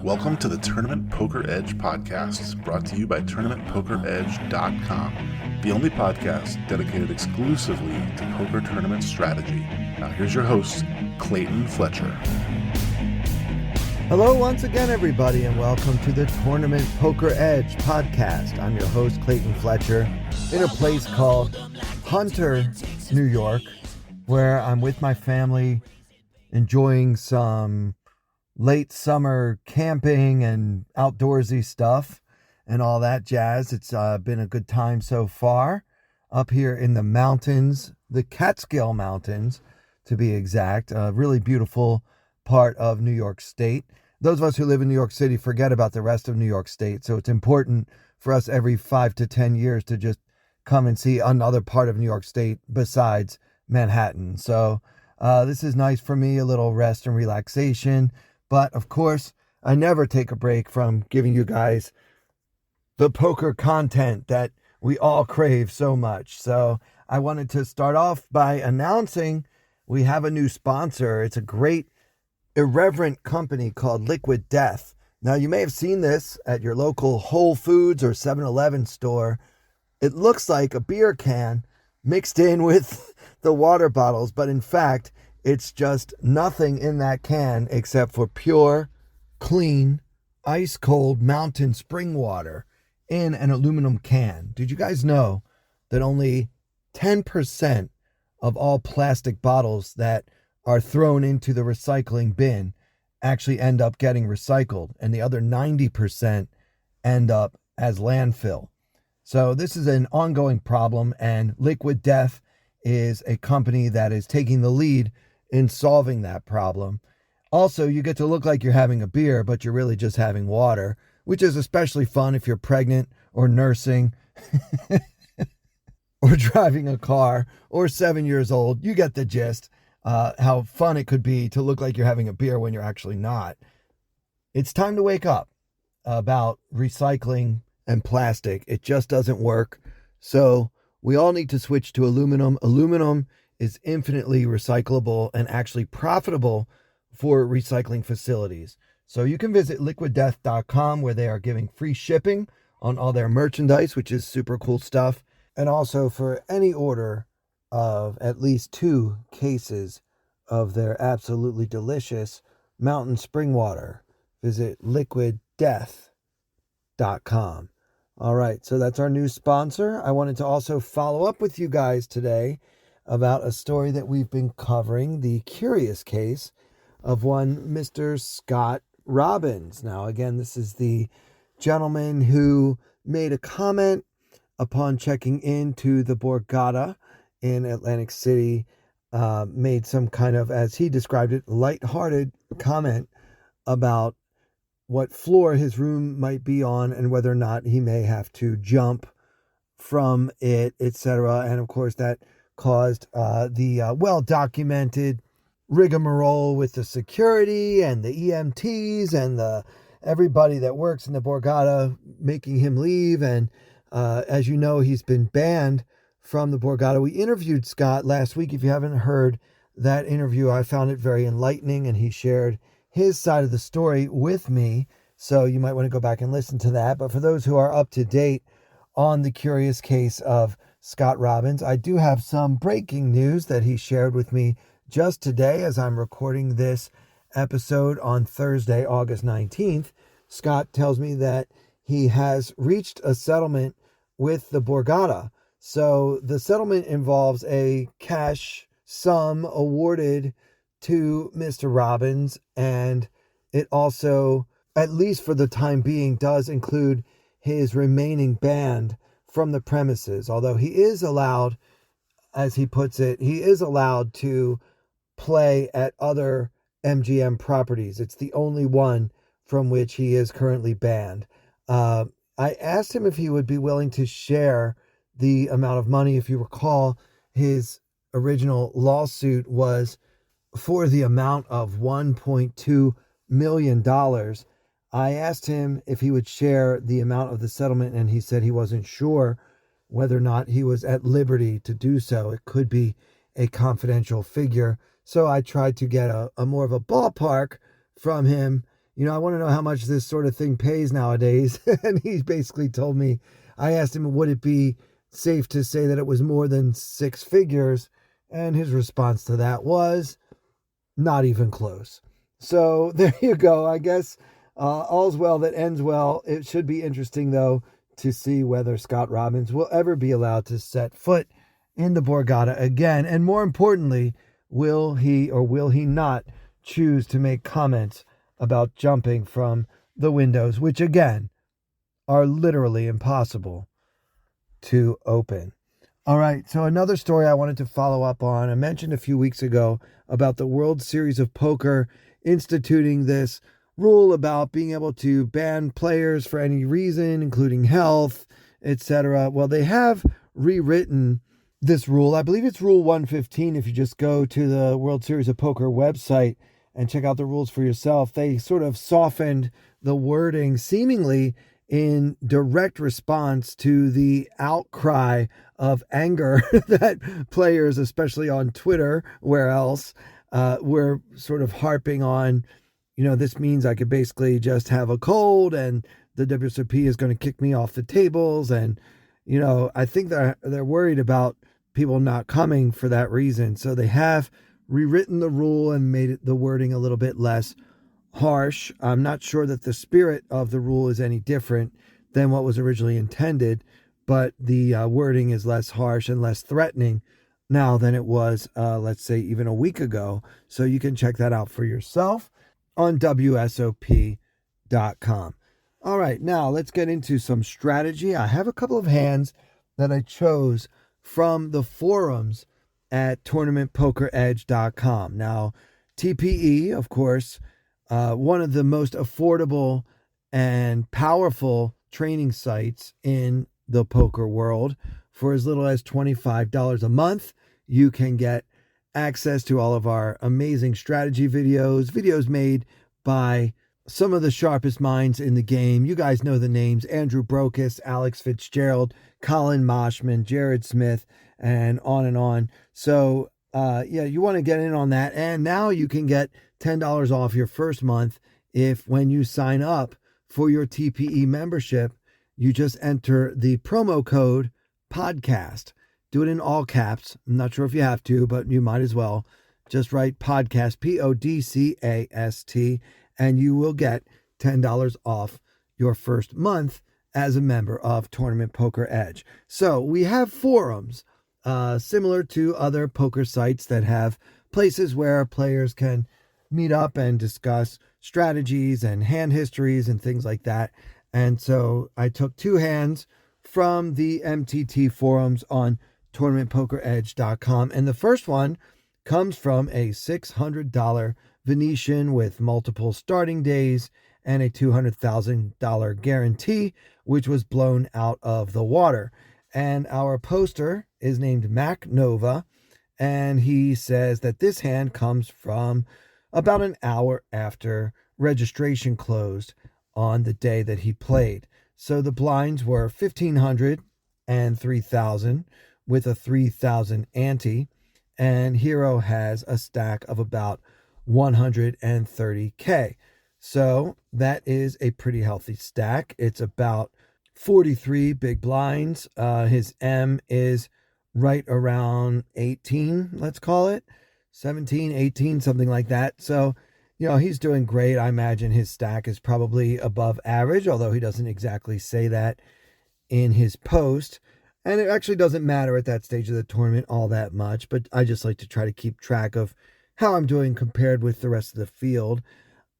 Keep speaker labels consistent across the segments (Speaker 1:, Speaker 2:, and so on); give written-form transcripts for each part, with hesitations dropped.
Speaker 1: Welcome to the Tournament Poker Edge podcast, brought to you by TournamentPokerEdge.com, the only podcast dedicated exclusively to poker tournament strategy. Now here's your host, Clayton Fletcher.
Speaker 2: Hello once again, everybody, and welcome to the Tournament Poker Edge podcast. I'm your host, Clayton Fletcher, in a place called Hunter, New York, where I'm with my family enjoying some late summer camping and outdoorsy stuff and all that jazz. It's been a good time so far up here in the mountains, the Catskill Mountains to be exact. A really beautiful part of New York State. Those of us who live in New York City forget about the rest of New York State, so it's important for us every 5 to 10 years to just come and see another part of New York State besides Manhattan. So this is nice for me, a little rest and relaxation. But, of course, I never take a break from giving you guys the poker content that we all crave so much. So I wanted to start off by announcing we have a new sponsor. It's a great, irreverent company called Liquid Death. Now, you may have seen this at your local Whole Foods or 7-Eleven store. It looks like a beer can mixed in with the water bottles, but in fact, it's just nothing in that can except for pure, clean, ice-cold mountain spring water in an aluminum can. Did you guys know that only 10% of all plastic bottles that are thrown into the recycling bin actually end up getting recycled, and the other 90% end up as landfill? So this is an ongoing problem, and Liquid Death is a company that is taking the lead in solving that problem. Also, you get to look like you're having a beer, but you're really just having water, which is especially fun if you're pregnant or nursing or driving a car or 7 years old. You get the gist, how fun it could be to look like you're having a beer when you're actually not. It's time to wake up about recycling and plastic. It just doesn't work. So we all need to switch to aluminum. Aluminum is infinitely recyclable and actually profitable for recycling facilities. So you can visit liquiddeath.com, where they are giving free shipping on all their merchandise, which is super cool stuff. And also for any order of at least 2 cases of their absolutely delicious mountain spring water, visit liquiddeath.com. All right, so that's our new sponsor. I wanted to also follow up with you guys today about a story that we've been covering, the curious case of one Mr. Scott Robbins. Now, again, this is the gentleman who made a comment upon checking into the Borgata in Atlantic City, made some kind of, as he described it, lighthearted comment about what floor his room might be on and whether or not he may have to jump from it, etc. And of course, that caused the well-documented rigmarole with the security and the EMTs and everybody that works in the Borgata making him leave. And as you know, he's been banned from the Borgata. We interviewed Scott last week. If you haven't heard that interview, I found it very enlightening, and he shared his side of the story with me. So you might want to go back and listen to that. But for those who are up to date on the curious case of Scott Robbins, I do have some breaking news that he shared with me just today as I'm recording this episode on Thursday, August 19th. Scott tells me that he has reached a settlement with the Borgata. So the settlement involves a cash sum awarded to Mr. Robbins, and it also, at least for the time being, does include his remaining ban from the premises, although he is allowed, as he puts it, he is allowed to play at other MGM properties. It's the only one from which he is currently banned. I asked him if he would be willing to share the amount of money. If you recall, his original lawsuit was for the amount of $1.2 million. I asked him if he would share the amount of the settlement, and he said he wasn't sure whether or not he was at liberty to do so. It could be a confidential figure. So I tried to get a more of a ballpark from him. I want to know how much this sort of thing pays nowadays. And he basically told me, I asked him, would it be safe to say that it was more than six figures? And his response to that was not even close. So there you go. I guess all's well that ends well. It should be interesting, though, to see whether Scott Robbins will ever be allowed to set foot in the Borgata again. And more importantly, will he or will he not choose to make comments about jumping from the windows, which again are literally impossible to open. All right, so another story I wanted to follow up on. I mentioned a few weeks ago about the World Series of Poker instituting this rule about being able to ban players for any reason, including health, etc. Well, they have rewritten this rule. I believe it's Rule 115. If you just go to the World Series of Poker website and check out the rules for yourself, they sort of softened the wording seemingly in direct response to the outcry of anger that players, especially on Twitter, where else, were sort of harping on, this means I could basically just have a cold and the WSOP is going to kick me off the tables. And, I think they're worried about people not coming for that reason. So they have rewritten the rule and made the wording a little bit less harsh. I'm not sure that the spirit of the rule is any different than what was originally intended, but the wording is less harsh and less threatening now than it was, let's say, even a week ago. So you can check that out for yourself on WSOP.com. All right, now let's get into some strategy. I have a couple of hands that I chose from the forums at tournamentpokeredge.com. Now, TPE, of course, one of the most affordable and powerful training sites in the poker world. For as little as $25 a month, you can get access to all of our amazing strategy videos made by some of the sharpest minds in the game. You guys know the names: Andrew Brokus, Alex Fitzgerald, Colin Moshman, Jared Smith, and on and on. So, you want to get in on that. And now you can get $10 off your first month when you sign up for your TPE membership. You just enter the promo code podcast. Do it in all caps. I'm not sure if you have to, but you might as well. Just write podcast, PODCAST, and you will get $10 off your first month as a member of Tournament Poker Edge. So we have forums similar to other poker sites that have places where players can meet up and discuss strategies and hand histories and things like that. And so I took two hands from the MTT forums on tournamentpokeredge.com. And the first one comes from a $600 Venetian with multiple starting days and a $200,000 guarantee, which was blown out of the water. And our poster is named Mac Nova, and he says that this hand comes from about an hour after registration closed on the day that he played. So the blinds were 1,500 and 3,000 with a 3,000 ante, and Hero has a stack of about 130K. So that is a pretty healthy stack. It's about 43 big blinds. His M is right around 18, let's call it 17, 18, something like that. So, he's doing great. I imagine his stack is probably above average, although he doesn't exactly say that in his post. And it actually doesn't matter at that stage of the tournament all that much, but I just like to try to keep track of how I'm doing compared with the rest of the field.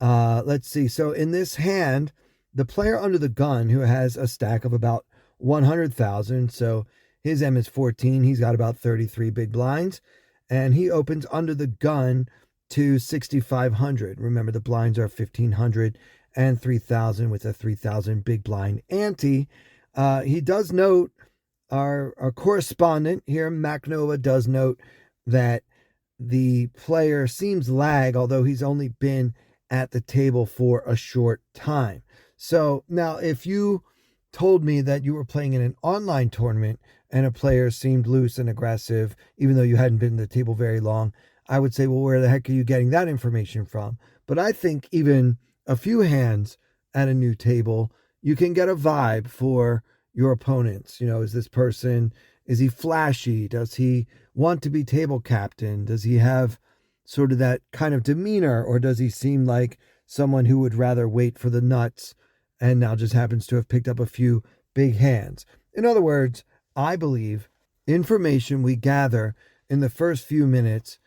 Speaker 2: Let's see. So in this hand, the player under the gun, who has a stack of about 100,000, so his M is 14, he's got about 33 big blinds, and he opens under the gun to 6,500. Remember, the blinds are 1,500 and 3,000 with a 3,000 big blind ante. He does note, our correspondent here, MacNova, does note that the player seems lag, although he's only been at the table for a short time. So now, if you told me that you were playing in an online tournament and a player seemed loose and aggressive, even though you hadn't been at the table very long, I would say, well, where the heck are you getting that information from? But I think even a few hands at a new table, you can get a vibe for your opponents. Is this person, is he flashy? Does he want to be table captain? Does he have sort of that kind of demeanor, or does he seem like someone who would rather wait for the nuts and now just happens to have picked up a few big hands? In other words, I believe information we gather in the first few minutes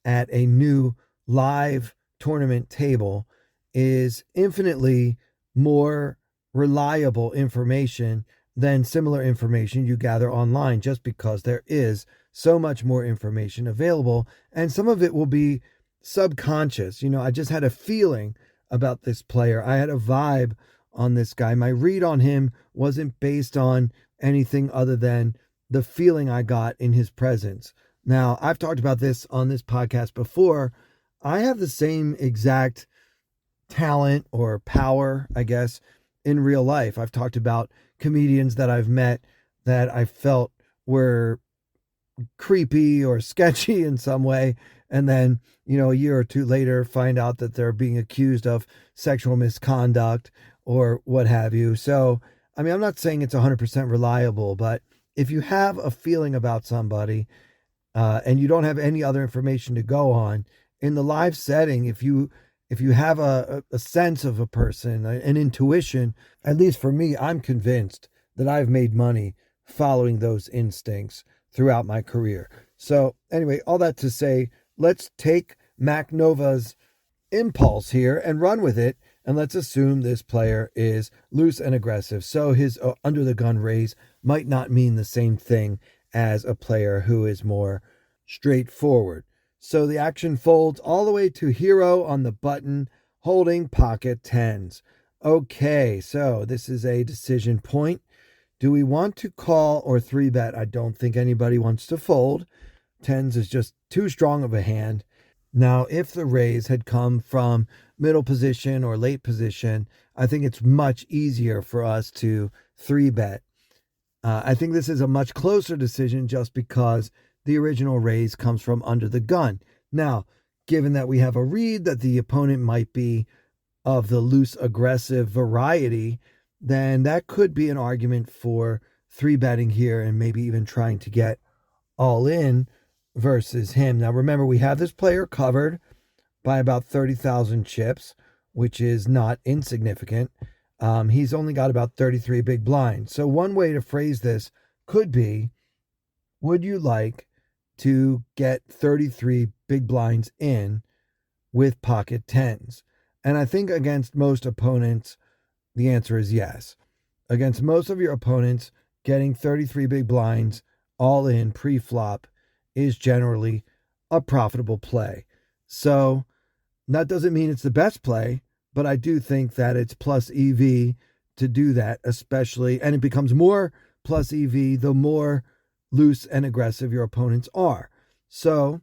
Speaker 2: at a new live tournament table is infinitely more reliable information than similar information you gather online, just because there is so much more information available, and some of it will be subconscious. I just had a feeling about this player. I had a vibe on this guy. My read on him wasn't based on anything other than the feeling I got in his presence. Now, I've talked about this on this podcast before. I have the same exact talent or power, I guess, in real life. I've talked about comedians that I've met that I felt were creepy or sketchy in some way, and then a year or two later find out that they're being accused of sexual misconduct or what have you. So I'm not saying it's 100% reliable, but if you have a feeling about somebody and you don't have any other information to go on in the live setting, if you have a sense of a person, an intuition, at least for me, I'm convinced that I've made money following those instincts throughout my career. So anyway, all that to say, let's take Mac Nova's impulse here and run with it. And let's assume this player is loose and aggressive. So his under the gun raise might not mean the same thing as a player who is more straightforward. So the action folds all the way to hero on the button, holding pocket tens. Okay, so this is a decision point. Do we want to call or 3-bet? I don't think anybody wants to fold. Tens is just too strong of a hand. Now, if the raise had come from middle position or late position, I think it's much easier for us to 3-bet. I think this is a much closer decision just because the original raise comes from under the gun. Now, given that we have a read that the opponent might be of the loose aggressive variety, then that could be an argument for 3-betting here and maybe even trying to get all in versus him. Now, remember, we have this player covered by about 30,000 chips, which is not insignificant. He's only got about 33 big blinds. So one way to phrase this could be, would you like to get 33 big blinds in with pocket tens? And I think against most opponents, the answer is yes. Against most of your opponents, getting 33 big blinds all in pre-flop is generally a profitable play. So that doesn't mean it's the best play, but I do think that it's plus EV to do that, especially, and it becomes more plus EV the more loose and aggressive your opponents are. So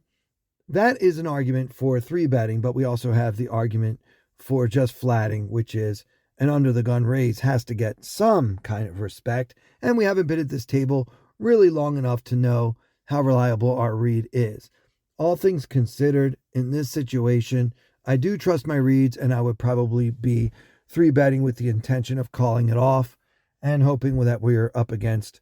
Speaker 2: that is an argument for 3-betting, but we also have the argument for just flatting, which is an under the gun raise has to get some kind of respect, and we haven't been at this table really long enough to know how reliable our read is. All things considered, in this situation, I do trust my reads, and I would probably be 3-betting with the intention of calling it off and hoping that we're up against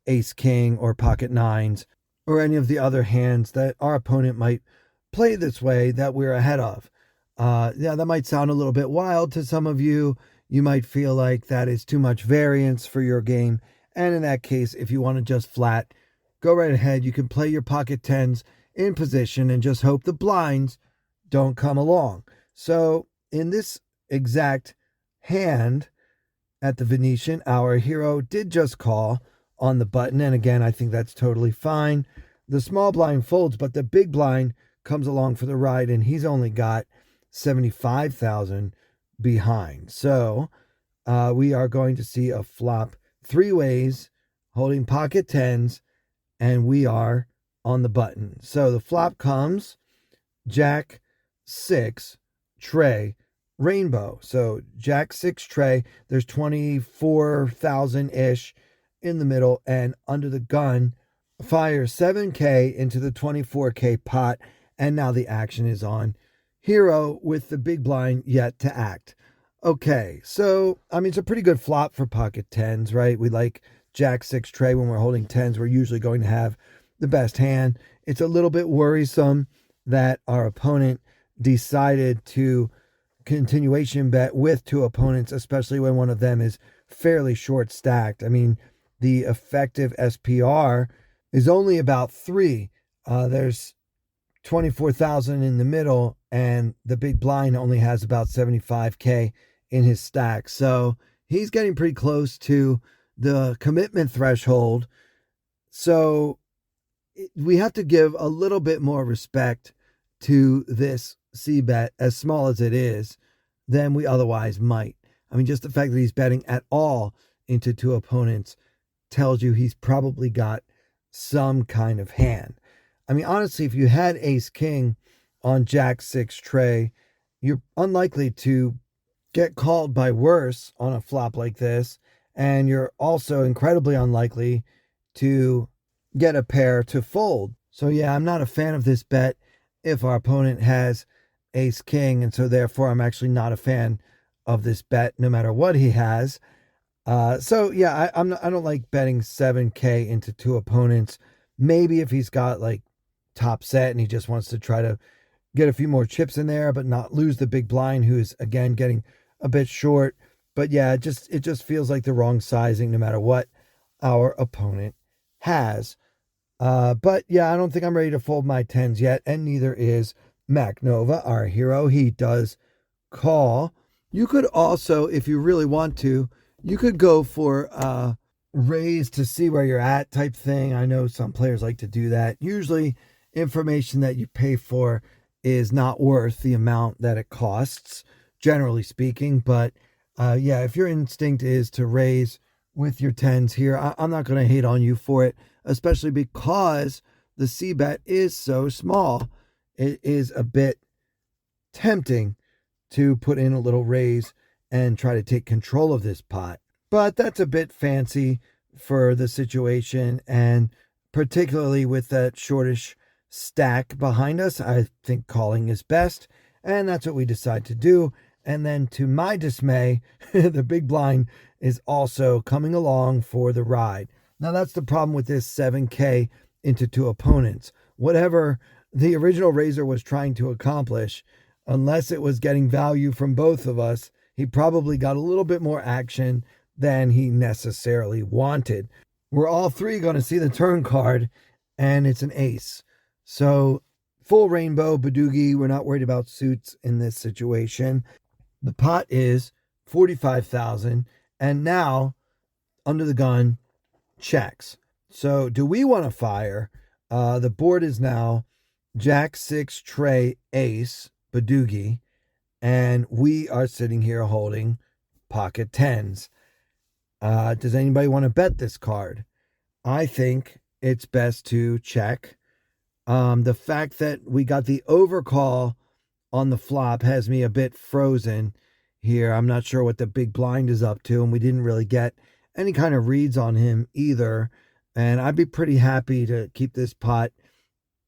Speaker 2: ace king or pocket nines or any of the other hands that our opponent might play this way that we're ahead of. That might sound a little bit wild to some of you. You might feel like that is too much variance for your game. And in that case, if you want to just flat, go right ahead. You can play your pocket tens in position and just hope the blinds don't come along. So in this exact hand at the Venetian, our hero did just call on the button. And again, I think that's totally fine. The small blind folds, but the big blind comes along for the ride, and he's only got 75,000 behind. So we are going to see a flop 3 ways, holding pocket tens, and we are on the button. So the flop comes Jack 6 tray rainbow. So Jack 6 tray, there's 24,000-ish in the middle, and under the gun fires 7K into the 24K pot And now the action is on hero with the big blind yet to act. Okay, so, I mean, it's a pretty good flop for pocket tens, right? We like Jack 6 tray when we're holding tens. We're usually going to have the best hand. It's a little bit worrisome that our opponent decided to continuation bet with two opponents, especially when one of them is fairly short stacked. I mean, the effective SPR is only about 3. There's 24,000 in the middle, and the big blind only has about 75K in his stack. So he's getting pretty close to the commitment threshold. So we have to give a little bit more respect to this C bet, as small as it is, than we otherwise might. I mean, just the fact that he's betting at all into two opponents tells you he's probably got some kind of hand. I mean, honestly, if you had ace king on Jack 6 tray, you're unlikely to get called by worse on a flop like this. And you're also incredibly unlikely to get a pair to fold. So yeah, I'm not a fan of this bet if our opponent has ace king. And so therefore, I'm actually not a fan of this bet no matter what he has. So yeah, I don't like betting 7K into two opponents. Maybe if he's got like top set and he just wants to try to get a few more chips in there, but not lose the big blind, who's again getting a bit short. But yeah, it just feels like the wrong sizing no matter what our opponent has. But yeah, I don't think I'm ready to fold my tens yet, and neither is Mac Nova, our hero. He does call. You could also, if you really want to, you could go for raise to see where you're at type thing. I know some players like to do that. Usually information that you pay for is not worth the amount that it costs, generally speaking. But yeah, if your instinct is to raise with your tens here, I'm not going to hate on you for it, especially because the C bet is so small. It is a bit tempting to put in a little raise and try to take control of this pot. But that's a bit fancy for the situation, and particularly with that shortish stack behind us, I think calling is best, and that's what we decide to do. And then to my dismay, the big blind is also coming along for the ride. Now that's the problem with this 7K into two opponents. Whatever the original raiser was trying to accomplish, unless it was getting value from both of us, he probably got a little bit more action than he necessarily wanted. We're all three going to see the turn card, and it's an ace. So full rainbow, Badoogie. We're not worried about suits in this situation. The pot is 45,000, and now under the gun checks. So do we want to fire? The board is now Jack 6 tray ace Badoogie, and we are sitting here holding pocket tens. Does anybody want to bet this card? I think it's best to check. The fact that we got the overcall on the flop has me a bit frozen here. I'm not sure what the big blind is up to, and we didn't really get any kind of reads on him either. And I'd be pretty happy to keep this pot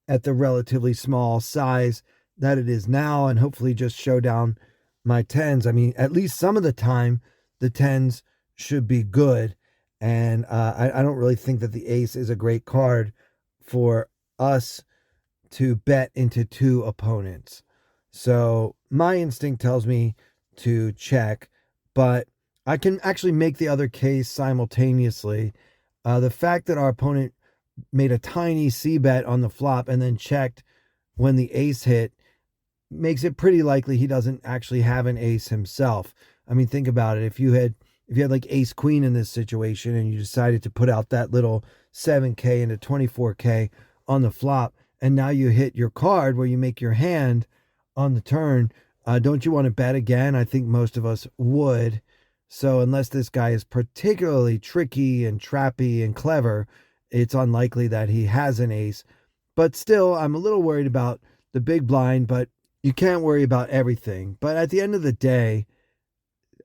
Speaker 2: at the relatively small size that it is now, and hopefully just show down my tens. I mean, at least some of the time, the tens should be good. And I don't really think that the ace is a great card for us to bet into two opponents. So my instinct tells me to check, but I can actually make the other case simultaneously. The fact that our opponent made a tiny C bet on the flop and then checked when the ace hit makes it pretty likely he doesn't actually have an ace himself. I mean, think about it. If you had like ace queen in this situation and you decided to put out that little 7K into 24K on the flop, and now you hit your card where you make your hand on the turn, don't you want to bet again? I think most of us would. So unless this guy is particularly tricky and trappy and clever, it's unlikely that he has an ace. But still, I'm a little worried about the big blind, but you can't worry about everything. But at the end of the day,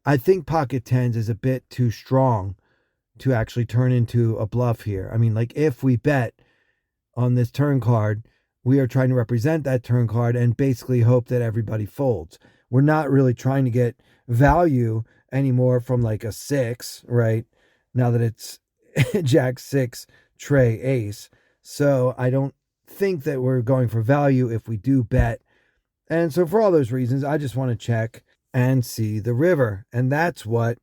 Speaker 2: I think pocket tens is a bit too strong to actually turn into a bluff here. I mean, like if we bet on this turn card, we are trying to represent that turn card and basically hope that everybody folds. We're not really trying to get value anymore from like a 6, right? Now that it's Jack 6, Trey, Ace. So I don't think that we're going for value if we do bet. And so for all those reasons, I just want to check and see the river. And that's what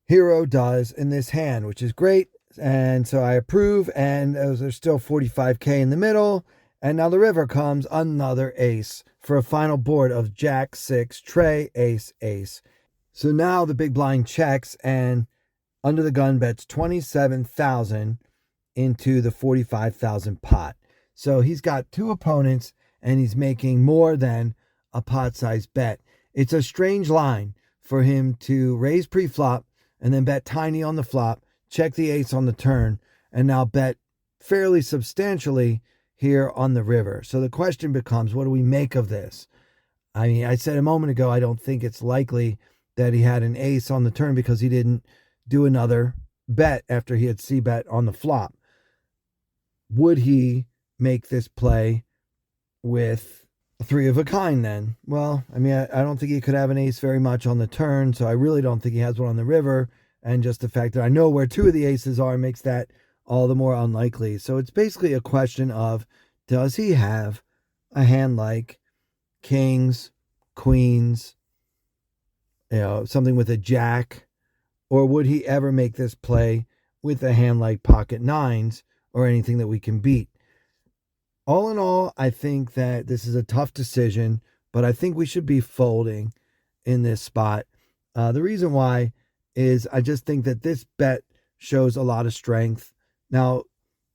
Speaker 2: Hero does in this hand, which is great. And so I approve, and there's still 45K in the middle. And now the river comes, another ace for a final board of Jack 6, Trey, Ace, Ace. So now the big blind checks, and Under the Gun bets 27,000 into the 45,000 pot. So he's got 2 opponents, and he's making more than a pot-sized bet. It's a strange line for him to raise pre-flop and then bet tiny on the flop, check the ace on the turn, and now bet fairly substantially here on the river. So the question becomes, what do we make of this? I mean, I said a moment ago, I don't think it's likely that he had an ace on the turn because he didn't do another bet after he had c-bet on the flop. Would he make this play with a 3 of a kind then? Well, I mean, I don't think he could have an ace very much on the turn, so I really don't think he has one on the river. And just the fact that I know where 2 of the aces are makes that all the more unlikely. So it's basically a question of, does he have a hand like kings, queens, something with a jack, or would he ever make this play with a hand like pocket nines or anything that we can beat? All in all, I think that this is a tough decision, but I think we should be folding in this spot. The reason why is I just think that this bet shows a lot of strength. Now,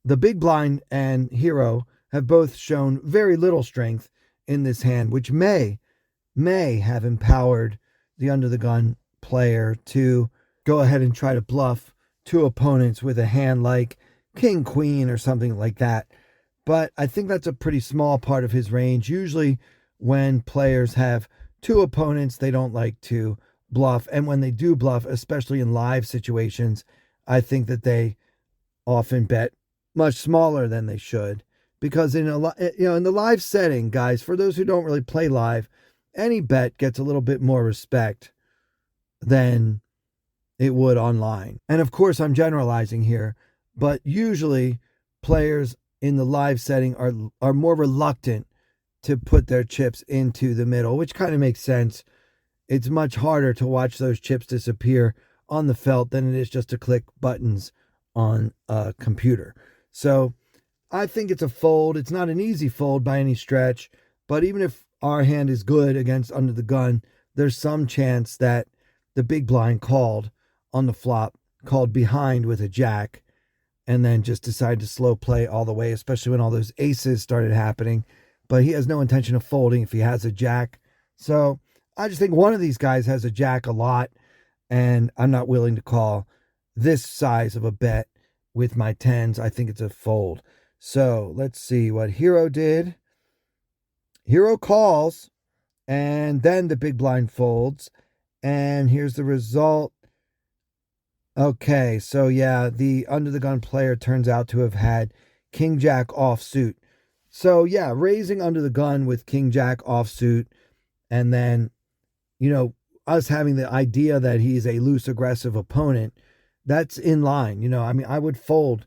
Speaker 2: the big blind and Hero have both shown very little strength in this hand, which may have empowered the Under the Gun player to go ahead and try to bluff 2 opponents with a hand like king, queen, or something like that. But I think that's a pretty small part of his range. Usually when players have 2 opponents, they don't like to bluff. And when they do bluff, especially in live situations, I think that they often bet much smaller than they should. Because in the live setting, guys, for those who don't really play live, any bet gets a little bit more respect than it would online. And of course, I'm generalizing here, but usually players in the live setting are more reluctant to put their chips into the middle, which kind of makes sense. It's much harder to watch those chips disappear on the felt than it is just to click buttons on a computer. So I think it's a fold. It's not an easy fold by any stretch, but even if our hand is good against Under the Gun, there's some chance that the big blind called on the flop, called behind with a jack, and then just decided to slow play all the way, especially when all those aces started happening. But he has no intention of folding if he has a jack. So I just think one of these guys has a jack a lot, and I'm not willing to call this size of a bet with my 10s. I think it's a fold. So let's see what Hero did. Hero calls, and then the big blind folds. And here's the result. Okay, so yeah, the Under the Gun player turns out to have had King Jack offsuit. So yeah, raising Under the Gun with King Jack offsuit, and then, us having the idea that he's a loose, aggressive opponent, that's in line. I would fold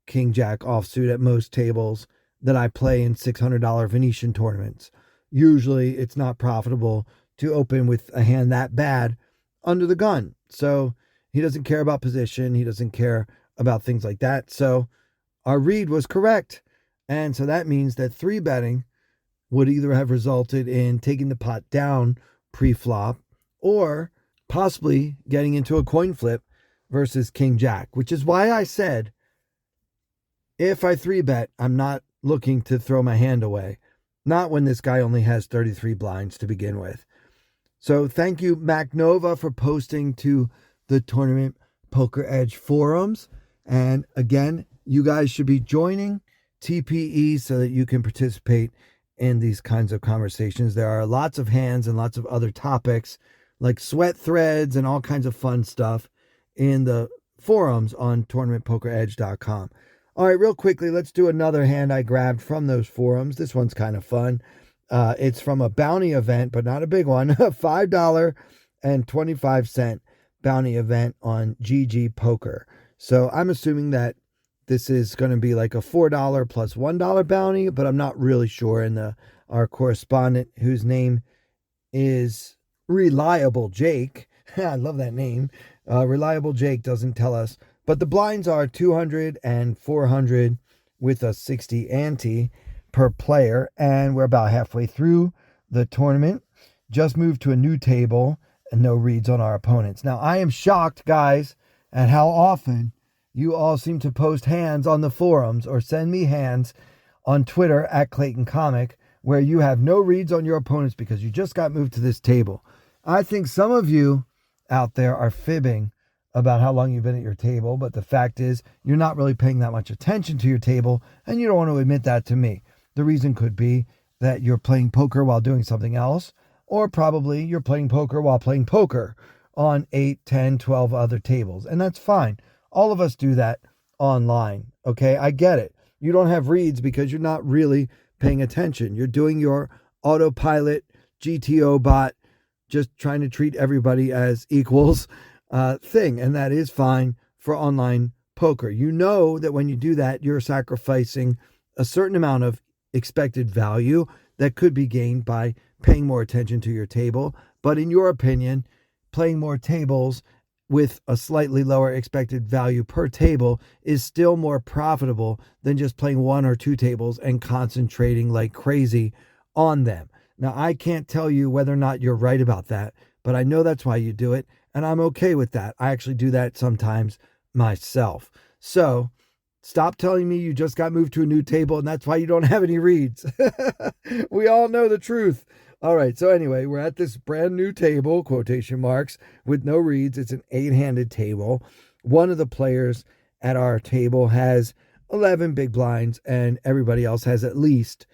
Speaker 2: King Jack offsuit at most tables that I play in $600 Venetian tournaments. Usually it's not profitable to open with a hand that bad Under the Gun. So he doesn't care about position. He doesn't care about things like that. So our read was correct. And so that means that 3-betting would either have resulted in taking the pot down pre-flop or possibly getting into a coin flip versus King Jack, which is why I said, if I 3-bet, I'm not looking to throw my hand away. Not when this guy only has 33 blinds to begin with. So thank you, MacNova, for posting to the Tournament Poker Edge forums. And again, you guys should be joining TPE so that you can participate in these kinds of conversations. There are lots of hands and lots of other topics like sweat threads and all kinds of fun stuff in the forums on tournamentpokeredge.com. All right, real quickly, let's do another hand I grabbed from those forums. This one's kind of fun. It's from a bounty event, but not a big one. $5.25 bounty event on GG Poker. So I'm assuming that this is going to be like a $4 plus $1 bounty, but I'm not really sure. And our correspondent, whose name is Reliable Jake, I love that name. Reliable Jake doesn't tell us, but the blinds are 200 and 400 with a 60 ante per player, and we're about halfway through the tournament. Just moved to a new table and no reads on our opponents. Now, I am shocked, guys, at how often you all seem to post hands on the forums or send me hands on Twitter at Clayton Comic where you have no reads on your opponents because you just got moved to this table. I think some of you out there are fibbing about how long you've been at your table, but the fact is you're not really paying that much attention to your table, and you don't want to admit that to me. The reason could be that you're playing poker while doing something else, or probably you're playing poker while playing poker on 8, 10, 12 other tables, and that's fine. All of us do that online, okay? I get it. You don't have reads because you're not really paying attention. You're doing your autopilot GTO bot, just trying to treat everybody as equals thing, and that is fine for online poker. You know that when you do that, you're sacrificing a certain amount of expected value that could be gained by paying more attention to your table. But in your opinion, playing more tables with a slightly lower expected value per table is still more profitable than just playing 1 or 2 tables and concentrating like crazy on them. Now, I can't tell you whether or not you're right about that, but I know that's why you do it, and I'm okay with that. I actually do that sometimes myself. So stop telling me you just got moved to a new table and that's why you don't have any reads. We all know the truth. All right, so anyway, we're at this brand new table, quotation marks, with no reads. It's an 8-handed table. One of the players at our table has 11 big blinds, and everybody else has at least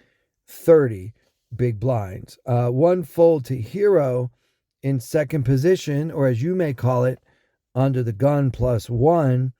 Speaker 2: 30 big blinds. One fold to hero in second position, or as you may call it, under the gun +1,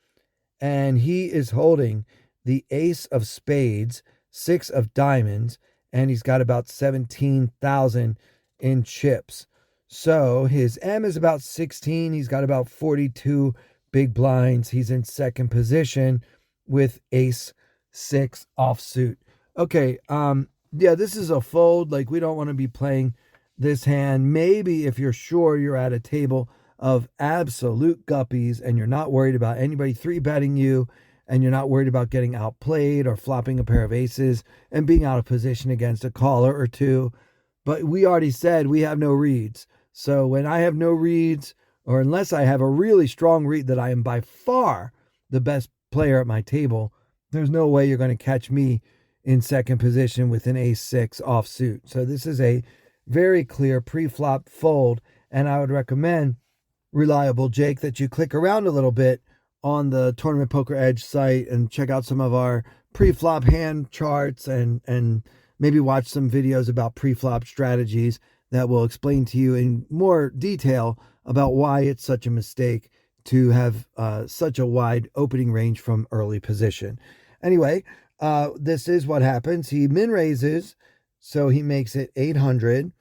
Speaker 2: and he is holding the ace of spades, 6 of diamonds, and he's got about 17,000 in chips. So his M is about 16. He's got about 42 big blinds. He's in second position with ace 6 offsuit. Okay, yeah, this is a fold. Like, we don't want to be playing this hand. Maybe if you're sure you're at a table of absolute guppies and you're not worried about anybody 3-betting you, and you're not worried about getting outplayed or flopping a pair of aces and being out of position against a caller or two. But we already said we have no reads. So when I have no reads, or unless I have a really strong read that I am by far the best player at my table, there's no way you're going to catch me in second position with an ace 6 offsuit. So this is a very clear pre-flop fold, and I would recommend, Reliable Jake, that you click around a little bit on the Tournament Poker Edge site and check out some of our pre-flop hand charts and maybe watch some videos about pre-flop strategies that will explain to you in more detail about why it's such a mistake to have such a wide opening range from early position. Anyway, this is what happens. He min raises, so he makes it 800,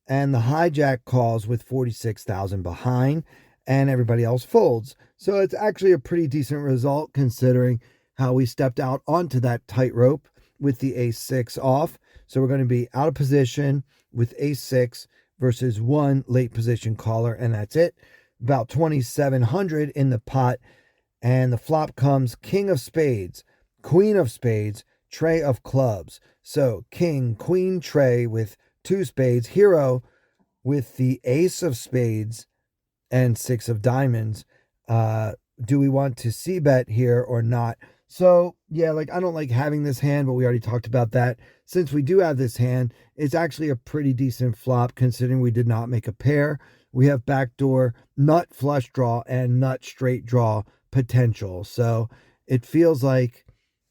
Speaker 2: and the hijack calls with 46,000 behind, and everybody else folds. So it's actually a pretty decent result considering how we stepped out onto that tightrope with the ace 6 off. So we're going to be out of position with ace 6 versus 1 late position caller, and that's it. About 2,700 in the pot, and the flop comes king of spades, queen of spades, tray of clubs. So king, queen, tray with 2 spades, hero with the ace of spades and 6 of diamonds. Do we want to c-bet here or not? So yeah, like, I don't like having this hand, but we already talked about that. Since we do have this hand, it's actually a pretty decent flop considering we did not make a pair. We have backdoor nut flush draw and nut straight draw potential. So it feels like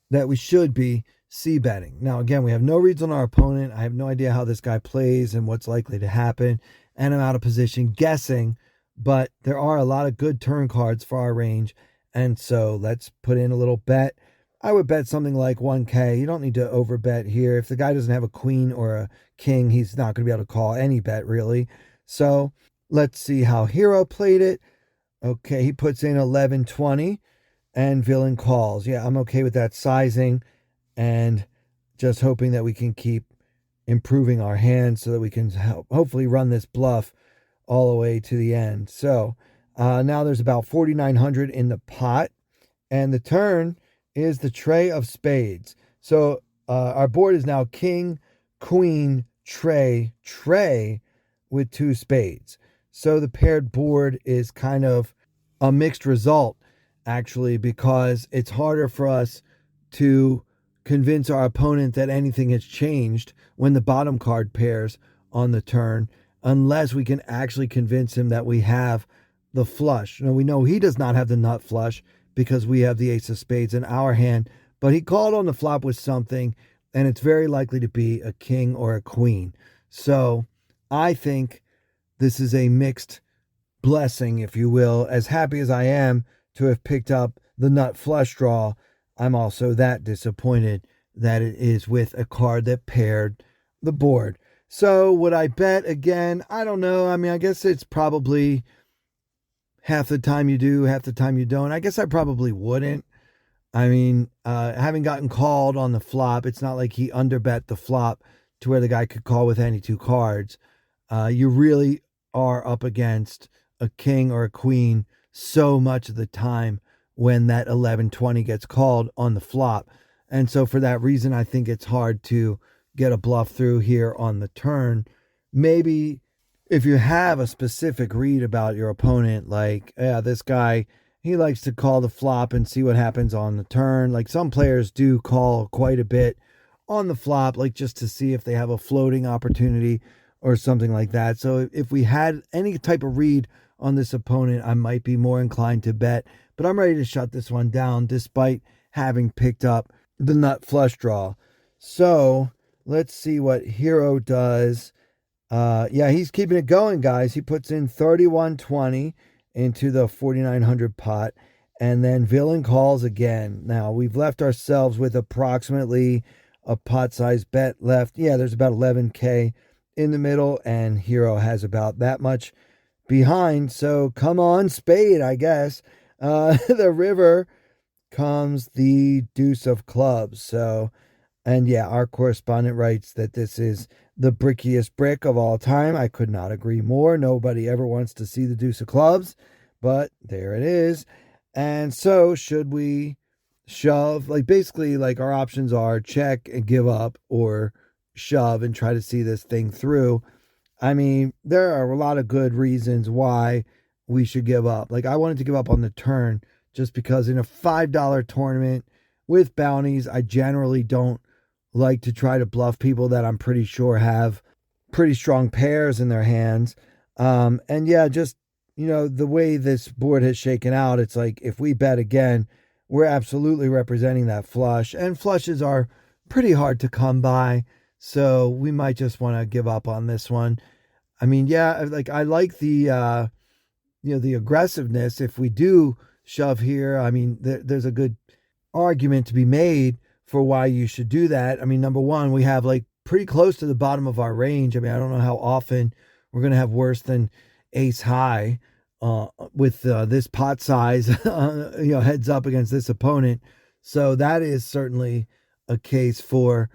Speaker 2: that we should be c-betting. Now, again, we have no reads on our opponent. I have no idea how this guy plays and what's likely to happen. And I'm out of position guessing, but there are a lot of good turn cards for our range. And so let's put in a little bet. I would bet something like 1K. You don't need to overbet here. If the guy doesn't have a queen or a king, he's not going to be able to call any bet, really. So let's see how Hero played it. Okay, he puts in 11-20 and villain calls. Yeah, I'm okay with that sizing and just hoping that we can keep improving our hands so that we can hopefully run this bluff all the way to the end. So now there's about 4,900 in the pot, and the turn is the tray of spades. So our board is now king, queen, tray, tray with 2 spades. So the paired board is kind of a mixed result, actually, because it's harder for us to convince our opponent that anything has changed when the bottom card pairs on the turn, unless we can actually convince him that we have the flush. Now, we know he does not have the nut flush because we have the ace of spades in our hand, but he called on the flop with something, and it's very likely to be a king or a queen. So I think this is a mixed blessing, if you will. As happy as I am to have picked up the nut flush draw, I'm also that disappointed that it is with a card that paired the board. So would I bet again? I don't know. I mean, I guess it's probably half the time you do, half the time you don't. I guess I probably wouldn't. I mean, having gotten called on the flop, it's not like he underbet the flop to where the guy could call with any 2 cards. You really are up against a king or a queen so much of the time when that 11-20 gets called on the flop. And so for that reason, I think it's hard to get a bluff through here on the turn. Maybe if you have a specific read about your opponent, like, yeah, this guy, he likes to call the flop and see what happens on the turn. Like some players do call quite a bit on the flop, like just to see if they have a floating opportunity or something like that. So if we had any type of read on this opponent, I might be more inclined to bet. But I'm ready to shut this one down despite having picked up the nut flush draw. So let's see what Hero does. Yeah, he's keeping it going, guys. He puts in 31-20 into the 4,900 pot, and then villain calls again. Now, we've left ourselves with approximately a pot size bet left. Yeah, there's about 11K in the middle, and Hero has about that much behind. So come on, spade, I guess. The river comes the deuce of clubs. So, and yeah, our correspondent writes that this is the brickiest brick of all time. I could not agree more. Nobody ever wants to see the deuce of clubs, but there it is. And so should we shove? Like basically, like our options are check and give up, or shove and try to see this thing through. I mean, there are a lot of good reasons why we should give up. Like I wanted to give up on the turn just because in a $5 tournament with bounties, I generally don't like to try to bluff people that I'm pretty sure have pretty strong pairs in their hands. And yeah, just, you know, the way this board has shaken out, it's like if we bet again, we're absolutely representing that flush, and flushes are pretty hard to come by. So we might just want to give up on this one. I mean, yeah, like I like the, the aggressiveness. If we do shove here, I mean, there's a good argument to be made for why you should do that. I mean, number one, we have like pretty close to the bottom of our range. I mean, I don't know how often we're going to have worse than ace high with this pot size, heads up against this opponent. So that is certainly a case for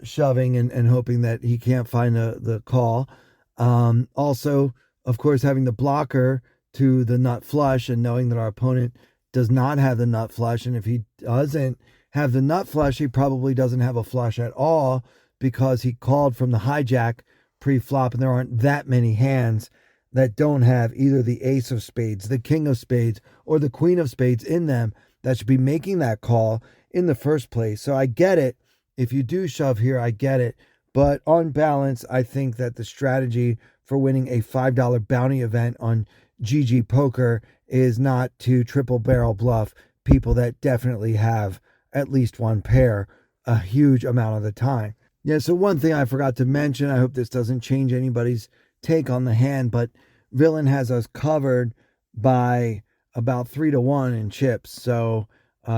Speaker 2: shoving and hoping that he can't find the call. Also, of course, having the blocker to the nut flush and knowing that our opponent does not have the nut flush. And if he doesn't have the nut flush, he probably doesn't have a flush at all because he called from the hijack pre-flop, and there aren't that many hands that don't have either the ace of spades, the king of spades, or the queen of spades in them that should be making that call in the first place. So I get it. If you do shove here, I get it. But on balance, I think that the strategy for winning a $5 bounty event on GG Poker is not to triple barrel bluff people that definitely have at least one pair a huge amount of the time. Yeah, so one thing I forgot to mention, I hope this doesn't change anybody's take on the hand, but villain has us covered by about 3-1 in chips. So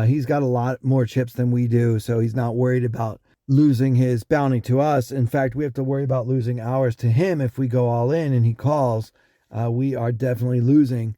Speaker 2: He's got a lot more chips than we do, so he's not worried about losing his bounty to us. In fact, we have to worry about losing ours to him if we go all in and he calls. We are definitely losing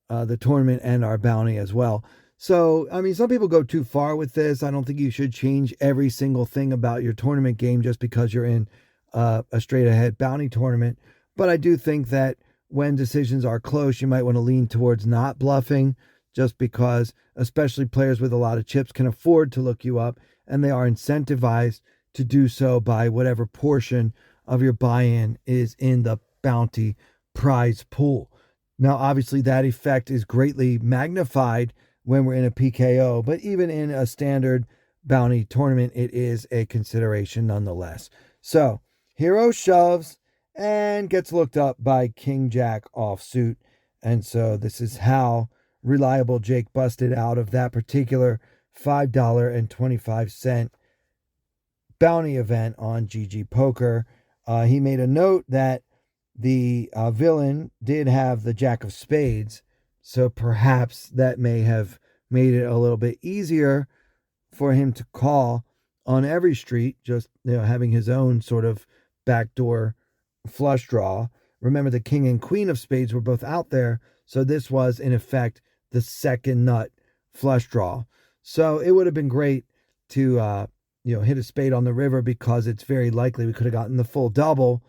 Speaker 2: the tournament and our bounty as well. So, I mean, some people go too far with this. I don't think you should change every single thing about your tournament game just because you're in a straight ahead bounty tournament. But I do think that when decisions are close, you might want to lean towards not bluffing, just because especially players with a lot of chips can afford to look you up, and they are incentivized to do so by whatever portion of your buy-in is in the bounty prize pool. Now, obviously, that effect is greatly magnified when we're in a PKO, but even in a standard bounty tournament, it is a consideration nonetheless. So, hero shoves and gets looked up by King Jack offsuit. And so this is how Reliable Jake busted out of that particular $5.25 bounty event on GG Poker. He made a note that the villain did have the Jack of Spades, so perhaps that may have made it a little bit easier for him to call on every street, just having his own sort of backdoor flush draw. Remember, the king and queen of spades were both out there, so this was in effect the second nut flush draw. So it would have been great to hit a spade on the river, because it's very likely we could have gotten the full double,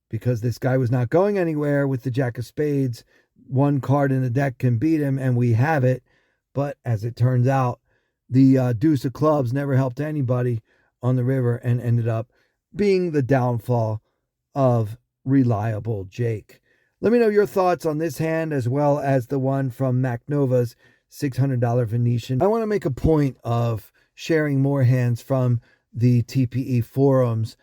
Speaker 2: because this guy was not going anywhere with the Jack of Spades. One card in the deck can beat him, and we have it. But as it turns out, the deuce of clubs never helped anybody on the river and ended up being the downfall of Reliable Jake. Let me know your thoughts on this hand, as well as the one from MacNova's $600 Venetian. I want to make a point of sharing more hands from the TPE forums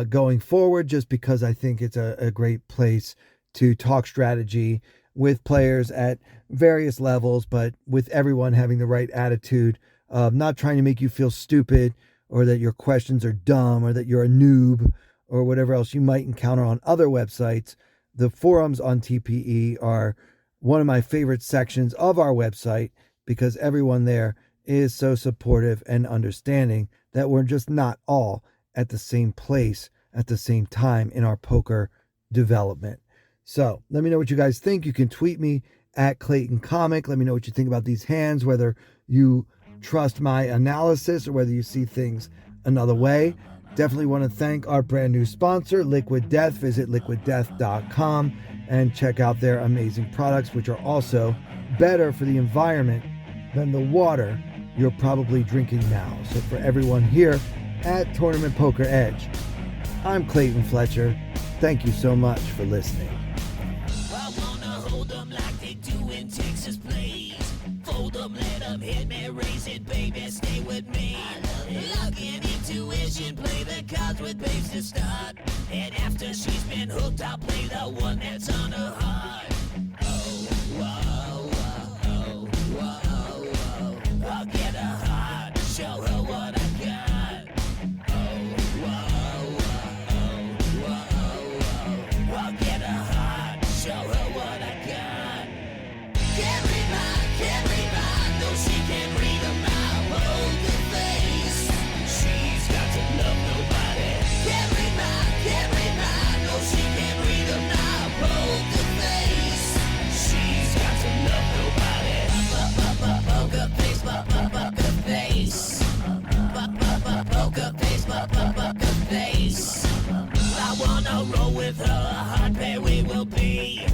Speaker 2: going forward, just because I think it's a great place to talk strategy with players at various levels, but with everyone having the right attitude of not trying to make you feel stupid, or that your questions are dumb, or that you're a noob, or whatever else you might encounter on other websites. The forums on TPE are one of my favorite sections of our website, because everyone there is so supportive and understanding that we're just not all at the same place at the same time in our poker development. So let me know what you guys think. You can tweet me at Clayton Comic. Let me know what you think about these hands, whether you trust my analysis or whether you see things another way. Definitely want to thank our brand new sponsor, Liquid Death. Visit liquiddeath.com and check out their amazing products, which are also better for the environment than the water you're probably drinking now. So for everyone here at Tournament Poker Edge, I'm Clayton Fletcher. Thank you so much for listening.
Speaker 3: I wanna hold them like they do in Texas, please. Fold them, let them hit me, raise it, baby, stay with me. Lock in intuition, play the cards with babes to start. And after she's been hooked, I'll play the one that's on her heart. Oh, whoa, whoa, whoa, whoa. I'll get her heart, show her what I got. Oh, whoa, whoa, whoa, whoa. I'll get her heart, show her what I got. Can't read mine, no she can't read my poker face. She's got to love nobody. Can't read mine, no she can't read my poker face. She's got to love nobody. Poker face, poker face. Poker face, poker face. I wanna roll with her, a hard pair we will be.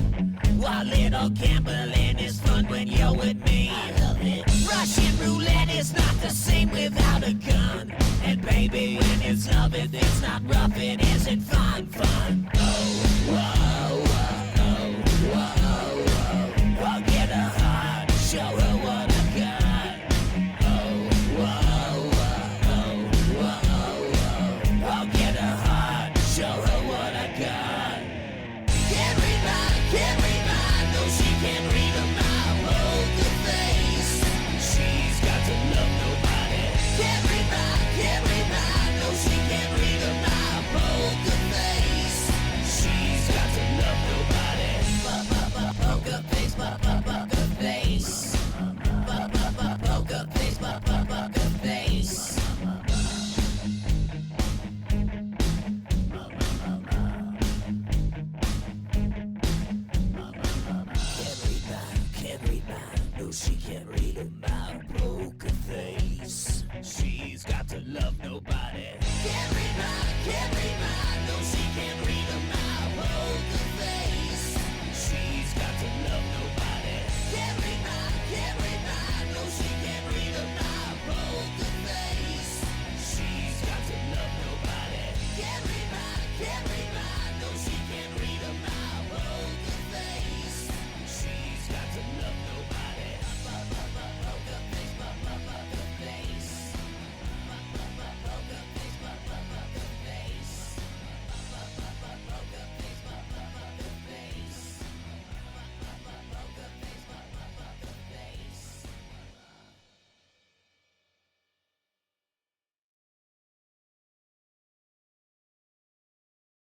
Speaker 3: While little gambling is fun when you're with me. I love it. Russian roulette is not the same without a gun. And baby, when it's love, it's not rough, it isn't fun. Oh.